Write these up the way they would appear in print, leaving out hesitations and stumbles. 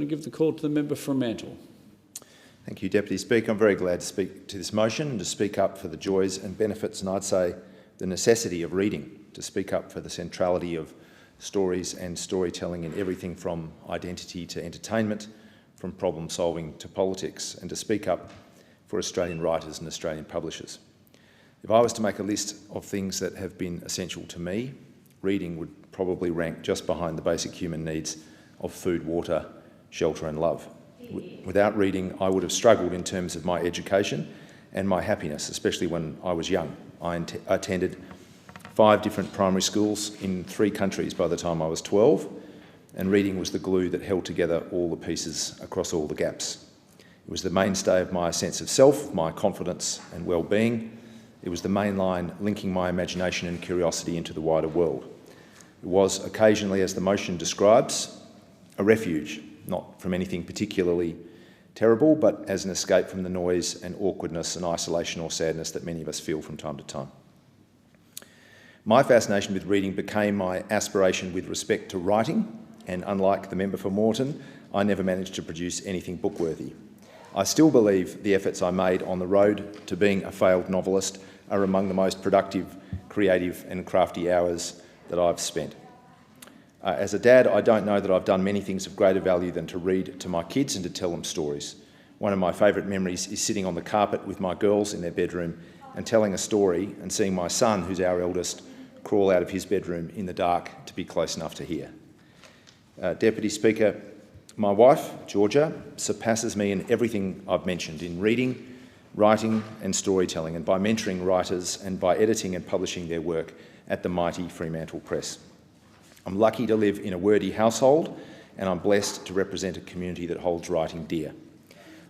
I give the call to the member for Mantle. Thank you, Deputy Speaker. I'm very glad to speak to this motion and to speak up for the joys and benefits, and I'd say the necessity of reading, to speak up for the centrality of stories and storytelling in everything from identity to entertainment, from problem solving to politics, and to speak up for Australian writers and Australian publishers. If I was to make a list of things that have been essential to me, reading would probably rank just behind the basic human needs of food, water, shelter and love. Without reading, I would have struggled in terms of my education and my happiness, especially when I was young. I attended 5 different primary schools in 3 countries by the time I was 12, and reading was the glue that held together all the pieces across all the gaps. It was the mainstay of my sense of self, my confidence and well-being. It was the main line linking my imagination and curiosity into the wider world. It was occasionally, as the motion describes, a refuge, not from anything particularly terrible, but as an escape from the noise and awkwardness and isolation or sadness that many of us feel from time to time. My fascination with reading became my aspiration with respect to writing, and unlike the member for Moreton, I never managed to produce anything bookworthy. I still believe the efforts I made on the road to being a failed novelist are among the most productive, creative and crafty hours that I've spent. As a dad, I don't know that I've done many things of greater value than to read to my kids and to tell them stories. One of my favourite memories is sitting on the carpet with my girls in their bedroom and telling a story and seeing my son, who's our eldest, crawl out of his bedroom in the dark to be close enough to hear. Deputy Speaker, my wife, Georgia, surpasses me in everything I've mentioned, in reading, writing and storytelling, and by mentoring writers and by editing and publishing their work at the mighty Fremantle Press. I'm lucky to live in a wordy household, and I'm blessed to represent a community that holds writing dear.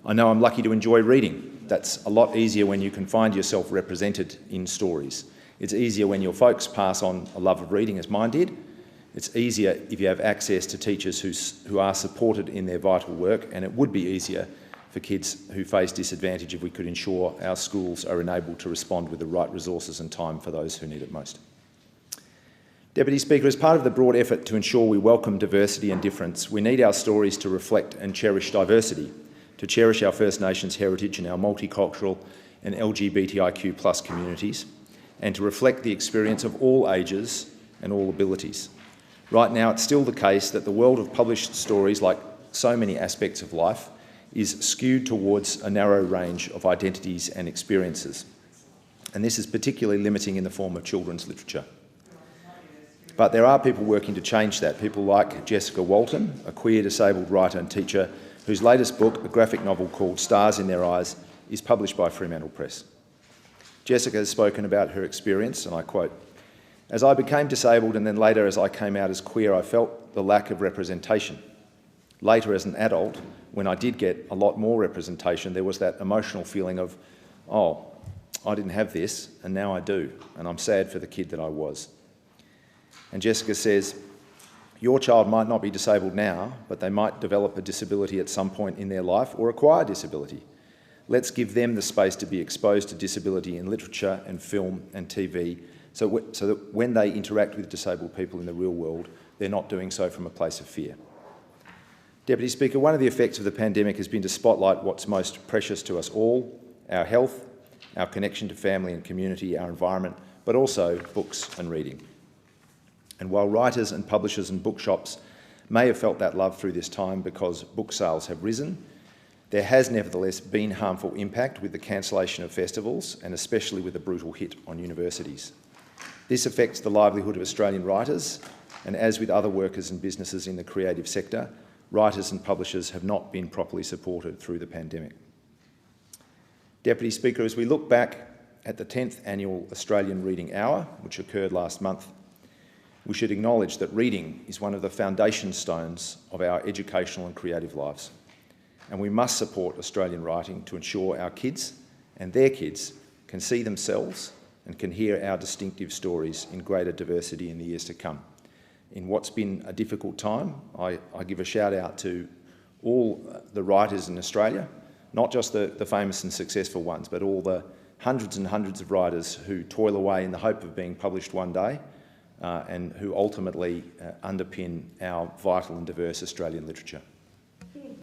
I know I'm lucky to enjoy reading. That's a lot easier when you can find yourself represented in stories. It's easier when your folks pass on a love of reading, as mine did. It's easier if you have access to teachers who are supported in their vital work, and it would be easier for kids who face disadvantage if we could ensure our schools are enabled to respond with the right resources and time for those who need it most. Deputy Speaker, as part of the broad effort to ensure we welcome diversity and difference, we need our stories to reflect and cherish diversity, to cherish our First Nations heritage and our multicultural and LGBTIQ+ communities, and to reflect the experience of all ages and all abilities. Right now, it's still the case that the world of published stories, like so many aspects of life, is skewed towards a narrow range of identities and experiences. And this is particularly limiting in the form of children's literature. But there are people working to change that, people like Jessica Walton, a queer disabled writer and teacher whose latest book, a graphic novel called Stars in Their Eyes, is published by Fremantle Press. Jessica has spoken about her experience, and I quote, "As I became disabled and then later as I came out as queer, I felt the lack of representation. Later as an adult, when I did get a lot more representation, there was that emotional feeling of, oh, I didn't have this and now I do, and I'm sad for the kid that I was." And Jessica says, "Your child might not be disabled now, but they might develop a disability at some point in their life or acquire disability. Let's give them the space to be exposed to disability in literature and film and TV so that when they interact with disabled people in the real world, they're not doing so from a place of fear." Deputy Speaker, one of the effects of the pandemic has been to spotlight what's most precious to us all, our health, our connection to family and community, our environment, but also books and reading. And while writers and publishers and bookshops may have felt that love through this time because book sales have risen, there has nevertheless been harmful impact with the cancellation of festivals and especially with the brutal hit on universities. This affects the livelihood of Australian writers, and as with other workers and businesses in the creative sector, writers and publishers have not been properly supported through the pandemic. Deputy Speaker, as we look back at the 10th annual Australian Reading Hour, which occurred last month, we should acknowledge that reading is one of the foundation stones of our educational and creative lives. And we must support Australian writing to ensure our kids and their kids can see themselves and can hear our distinctive stories in greater diversity in the years to come. In what's been a difficult time, I give a shout out to all the writers in Australia, not just the famous and successful ones, but all the hundreds and hundreds of writers who toil away in the hope of being published one day and who ultimately underpin our vital and diverse Australian literature.